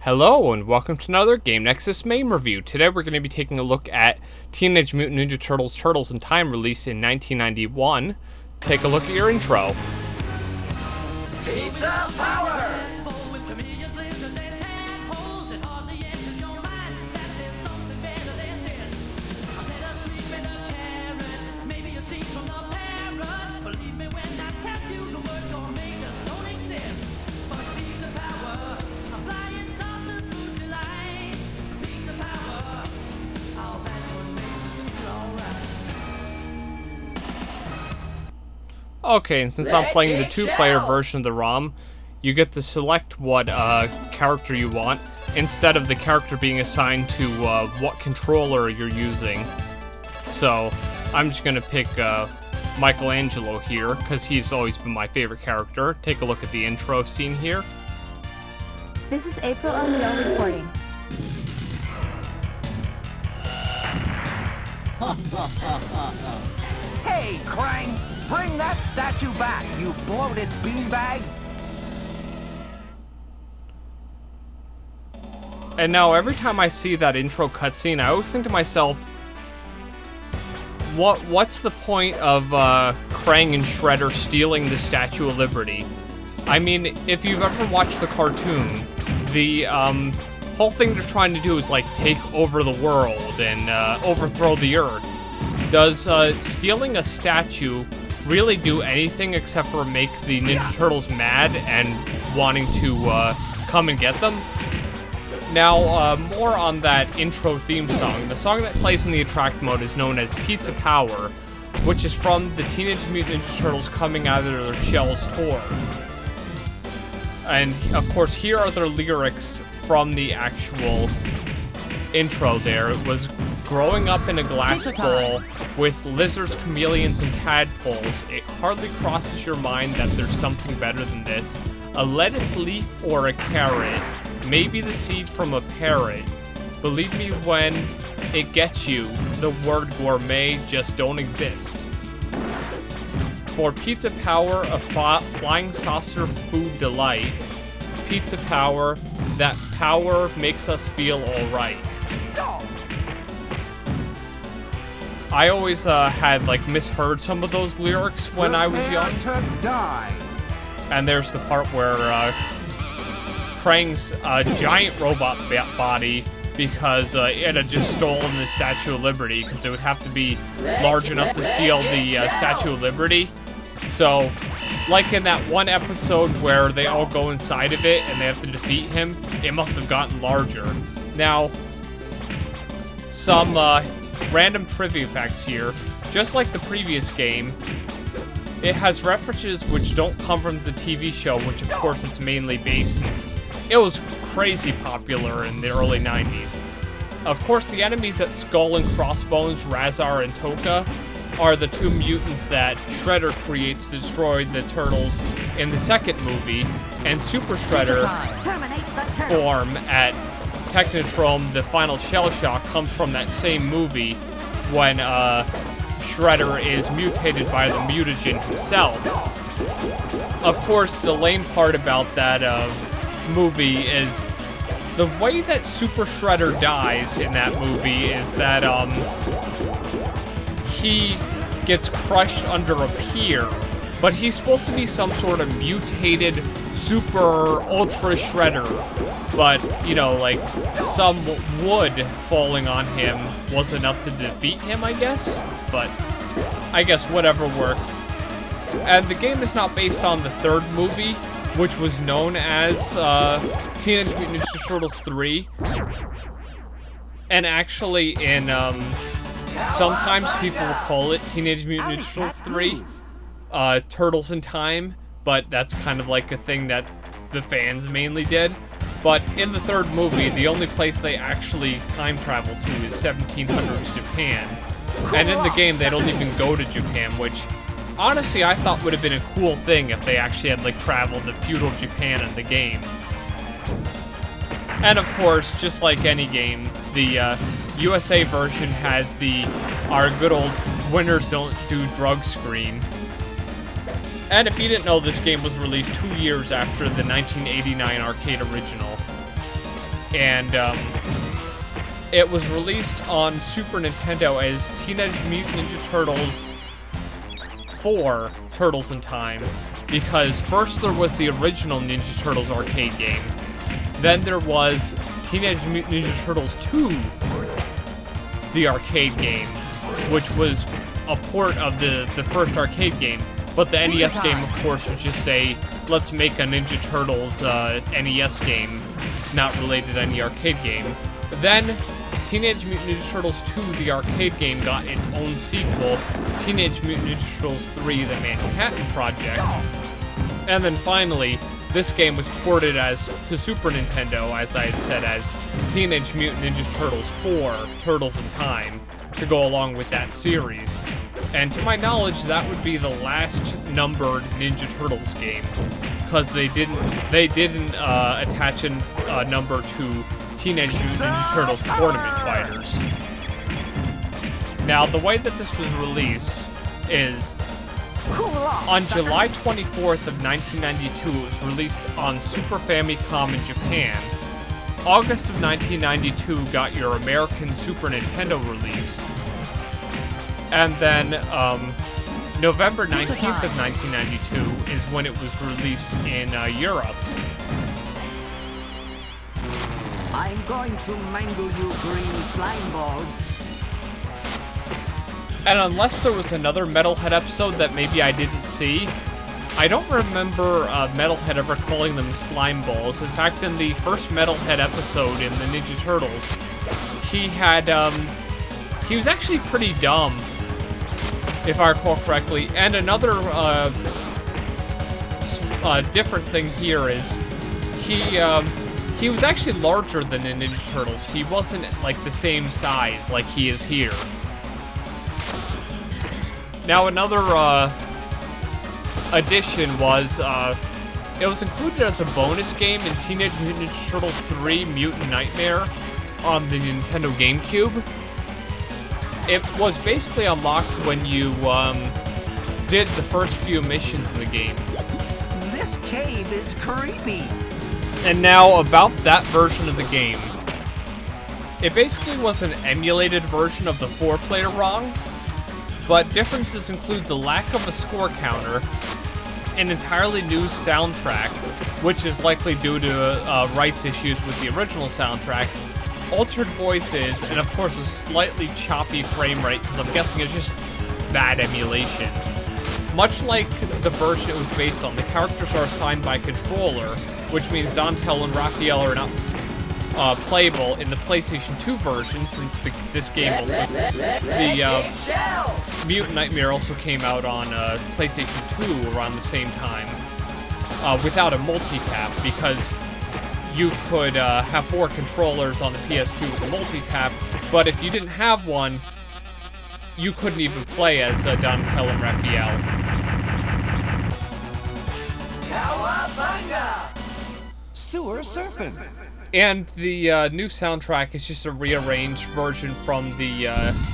Hello and welcome to another Game Nexus Mame review. Today we're going to be taking a look at Teenage Mutant Ninja Turtles Turtles in Time, released in 1991. Take a look at your intro. Pizza power! Okay, and since I'm playing the two-player version of the ROM, you get to select what character you want, instead of the character being assigned to what controller you're using. So, I'm just going to pick Michelangelo here, because he's always been my favorite character. Take a look at the intro scene here. This is April O'Neil reporting. Hey, Krang! Bring that statue back, you bloated beanbag! And now, every time I see that intro cutscene, I always think to myself, what's the point of Krang and Shredder stealing the Statue of Liberty? I mean, if you've ever watched the cartoon, the whole thing they're trying to do is, like, take over the world and overthrow the Earth. Does stealing a statue really do anything except for make the Ninja Turtles mad and wanting to come and get them? Now, more on that intro theme song. The song that plays in the attract mode is known as Pizza Power, which is from the Teenage Mutant Ninja Turtles Coming Out of Their Shells tour. And, of course, here are their lyrics from the actual intro there. It was, growing up in a glass bowl with lizards, chameleons, and tadpoles, it hardly crosses your mind that there's something better than this. A lettuce leaf or a carrot, maybe the seed from a parrot. Believe me when it gets you, the word gourmet just don't exist. For pizza power, a flying saucer food delight. Pizza power, that power makes us feel alright. I always had, like, misheard some of those lyrics when I was young. And there's the part where Krang's giant robot body, because it had just stolen the Statue of Liberty, because it would have to be large enough to steal the Statue of Liberty. So, like in that one episode where they all go inside of it and they have to defeat him, it must have gotten larger. Now, some random trivia facts here. Just like the previous game, it has references which don't come from the TV show, which of course it's mainly based since it was crazy popular in the early 90s. Of course, the enemies at Skull and Crossbones, Razar and Toka, are the two mutants that Shredder creates to destroy the Turtles in the second movie, and Super Shredder form at Technodrome, the final shell shock, comes from that same movie when Shredder is mutated by the mutagen himself. Of course, the lame part about that movie is the way that Super Shredder dies in that movie is that he gets crushed under a pier, but he's supposed to be some sort of mutated super ultra Shredder. But, you know, like, some wood falling on him was enough to defeat him, I guess? But, I guess whatever works. And the game is not based on the third movie, which was known as Teenage Mutant Ninja Turtles 3. And actually, in, sometimes people will call it Teenage Mutant Ninja Turtles 3, Turtles in Time, but that's kind of like a thing that the fans mainly did. But in the third movie, the only place they actually time travel to is 1700s Japan. And in the game, they don't even go to Japan, which, honestly, I thought would have been a cool thing if they actually had, like, traveled to feudal Japan in the game. And, of course, just like any game, the USA version has our good old winners don't do drugs screen. And if you didn't know, this game was released 2 years after the 1989 arcade original. and it was released on Super Nintendo as Teenage Mutant Ninja Turtles 4: Turtles in Time, because first there was the original Ninja Turtles arcade game, then there was Teenage Mutant Ninja Turtles 2, the arcade game, which was a port of the first arcade game, but the NES game, of course, was just a, let's make a Ninja Turtles NES game, not related to any arcade game. Then, Teenage Mutant Ninja Turtles 2, the arcade game, got its own sequel, Teenage Mutant Ninja Turtles 3, the Manhattan Project. And then finally, this game was ported to Super Nintendo, as I had said, as Teenage Mutant Ninja Turtles 4, Turtles in Time, to go along with that series. And to my knowledge, that would be the last numbered Ninja Turtles game, because they didn't attach a number to Teenage Mutant Ninja Turtles Tournament Fighters. Now, the way that this was released is, on July 24th of 1992, it was released on Super Famicom in Japan. August of 1992 got your American Super Nintendo release. And then, November 19th of 1992 is when it was released in Europe. I'm going to mangle you green slime balls. And unless there was another Metalhead episode that maybe I didn't see, I don't remember Metalhead ever calling them slime balls. In fact, in the first Metalhead episode in the Ninja Turtles, he had, he was actually pretty dumb, if I recall correctly. And another different thing here is he was actually larger than the Ninja Turtles. He wasn't like the same size like he is here. Now another addition was it was included as a bonus game in Teenage Mutant Ninja Turtles 3: Mutant Nightmare on the Nintendo GameCube. It was basically unlocked when you did the first few missions in the game. This cave is creepy. And now about that version of the game. It basically was an emulated version of the 4-player ROM, but differences include the lack of a score counter, an entirely new soundtrack, which is likely due to rights issues with the original soundtrack, altered voices, and of course a slightly choppy frame rate, because I'm guessing it's just bad emulation. Much like the version it was based on, the characters are assigned by controller, which means Donatello and Raphael are not playable in the PlayStation 2 version, since this game also... The Mutant Nightmare also came out on PlayStation 2 around the same time, without a multi-tap, because you could have 4 controllers on the PS2 with a multi-tap, but if you didn't have one, you couldn't even play as Donatello and Raphael. Sewer Serpent. And the new soundtrack is just a rearranged version from the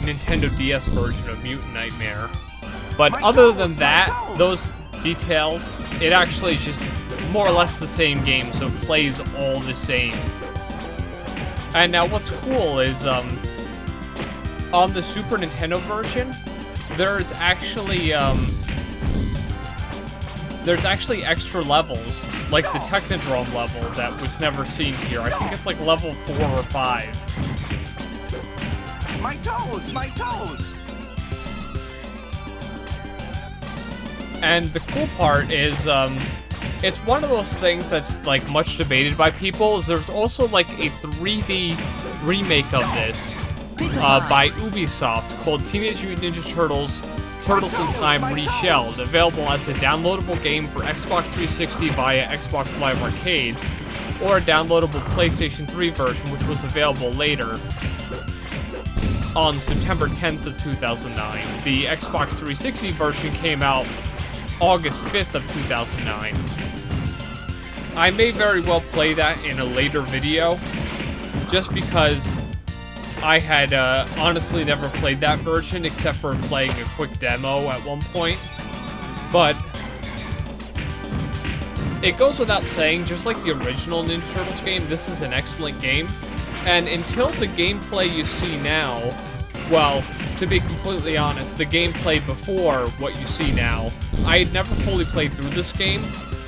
Nintendo DS version of Mutant Nightmare. But other than that, those details, it actually is just more or less the same game, so it plays all the same. And now what's cool is, on the Super Nintendo version, there's actually extra levels, like the Technodrome level that was never seen here. I think it's like level 4 or 5. My toes! My toes! And the cool part is, it's one of those things that's, like, much debated by people, is there's also, like, a 3D remake of this, by Ubisoft, called Teenage Mutant Ninja Turtles: Turtles in Time Reshelled, available as a downloadable game for Xbox 360 via Xbox Live Arcade, or a downloadable PlayStation 3 version, which was available later on September 10th of 2009. The Xbox 360 version came out August 5th of 2009. I may very well play that in a later video, just because I had honestly never played that version except for playing a quick demo at one point. But it goes without saying, just like the original Ninja Turtles game, this is an excellent game. And until the gameplay you see now, well, to be completely honest, the gameplay before what you see now, I had never fully played through this game,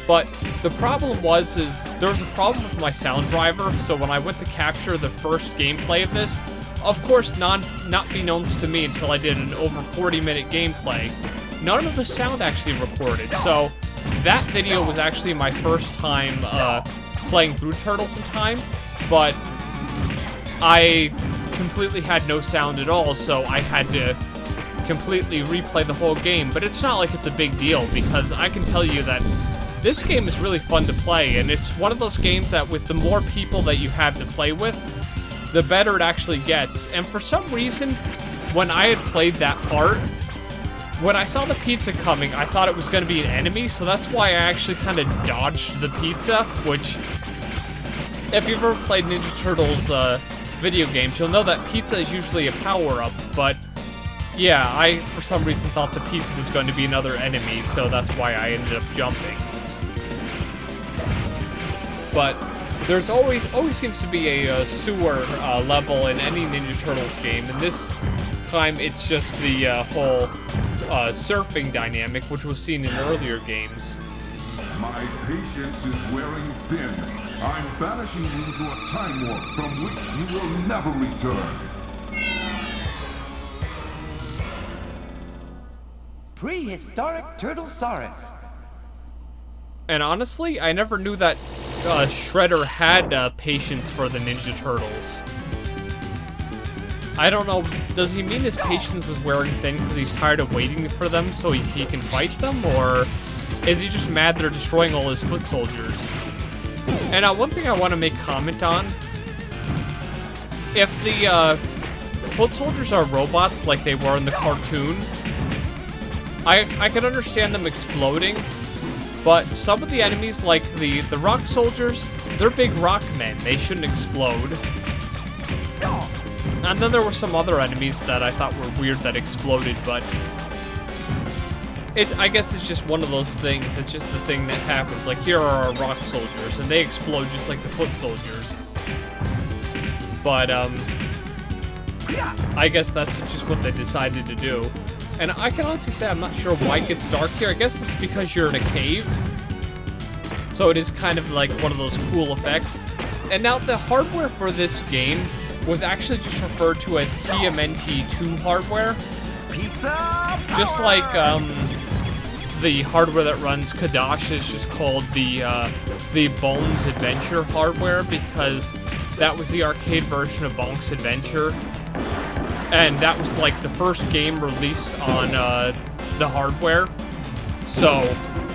but the problem is there was a problem with my sound driver, so when I went to capture the first gameplay of this, of course, not beknownst to me until I did an over 40-minute gameplay, none of the sound actually recorded, so that video was actually my first time playing through Turtles in Time, but I completely had no sound at all, so I had to completely replay the whole game. But it's not like it's a big deal, because I can tell you that this game is really fun to play, and it's one of those games that with the more people that you have to play with, the better it actually gets. And for some reason, when I had played that part, when I saw the pizza coming, I thought it was going to be an enemy, so that's why I actually kind of dodged the pizza, which, if you've ever played Ninja Turtles video games, you'll know that pizza is usually a power-up, but yeah, I, for some reason, thought the pizza was going to be another enemy, so that's why I ended up jumping. But there's always seems to be a sewer level in any Ninja Turtles game, and this time it's just the whole surfing dynamic, which was seen in earlier games. My patience is wearing thin. I'm banishing you to a time warp from which you will never return. Prehistoric Turtlesaurus. And honestly, I never knew that Shredder had patience for the Ninja Turtles. I don't know, does he mean his patience is wearing thin because he's tired of waiting for them so he can fight them, or is he just mad they're destroying all his foot soldiers? And one thing I want to make comment on, if the foot soldiers are robots like they were in the cartoon, I can understand them exploding, but some of the enemies, like the rock soldiers, they're big rock men. They shouldn't explode. And then there were some other enemies that I thought were weird that exploded, but I guess it's just one of those things. It's just the thing that happens. Like, here are our rock soldiers, and they explode just like the foot soldiers. But, I guess that's just what they decided to do. And I can honestly say I'm not sure why it gets dark here. I guess it's because you're in a cave. So it is kind of like one of those cool effects. And now the hardware for this game was actually just referred to as TMNT2 hardware. Pizza! Just like, the hardware that runs Kadash is just called the Bones Adventure hardware, because that was the arcade version of Bonk's Adventure. And that was like the first game released on the hardware. So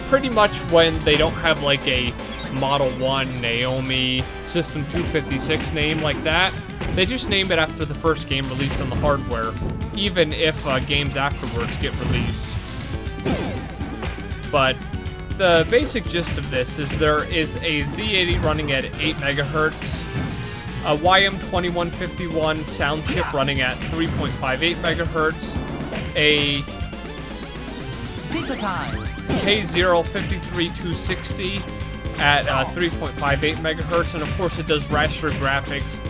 pretty much when they don't have like a Model 1, Naomi, System 256 name like that, they just name it after the first game released on the hardware, even if games afterwards get released. But the basic gist of this is there is a Z80 running at 8 megahertz, a YM2151 sound chip running at 3.58 megahertz, a Pizza time! K053260 at 3.58 megahertz, and of course it does raster graphics,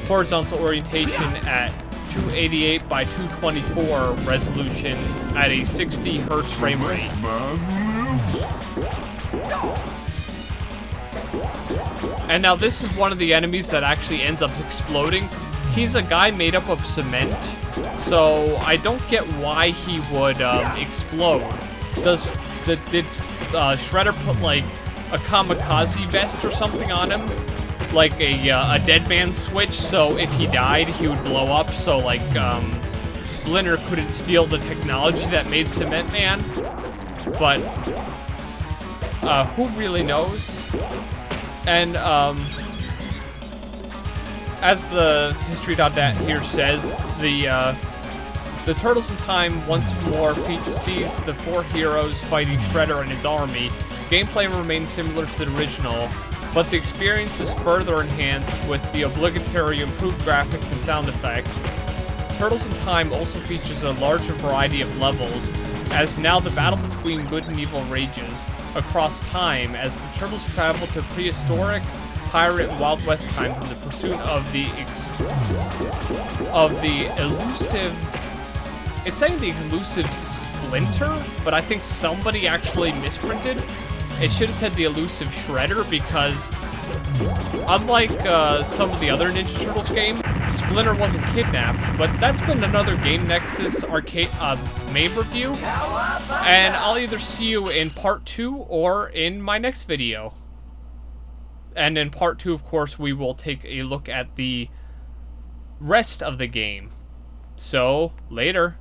horizontal orientation at 288 by 224 resolution at a 60 hertz frame rate. And now this is one of the enemies that actually ends up exploding. He's a guy made up of cement, so I don't get why he would explode. Did Shredder put like a kamikaze vest or something on him? Like a dead man switch, so if he died, he would blow up, so like Splinter couldn't steal the technology that made Cement Man. But who really knows? And as the history.dat here says, the Turtles in Time once more sees the four heroes fighting Shredder and his army. Gameplay remains similar to the original, but the experience is further enhanced with the obligatory improved graphics and sound effects. Turtles in Time also features a larger variety of levels, as now the battle between good and evil rages. across time as the turtles travel to prehistoric, pirate, Wild West times in the pursuit of the elusive. It's saying the elusive Splinter, but I think somebody actually misprinted. It should have said the elusive Shredder because, unlike some of the other Ninja Turtles games, Splinter wasn't kidnapped. But that's been another Game Nexus arcade Mame review, and I'll either see you in part 2 or in my next video. And in part 2, of course, we will take a look at the rest of the game. So, later.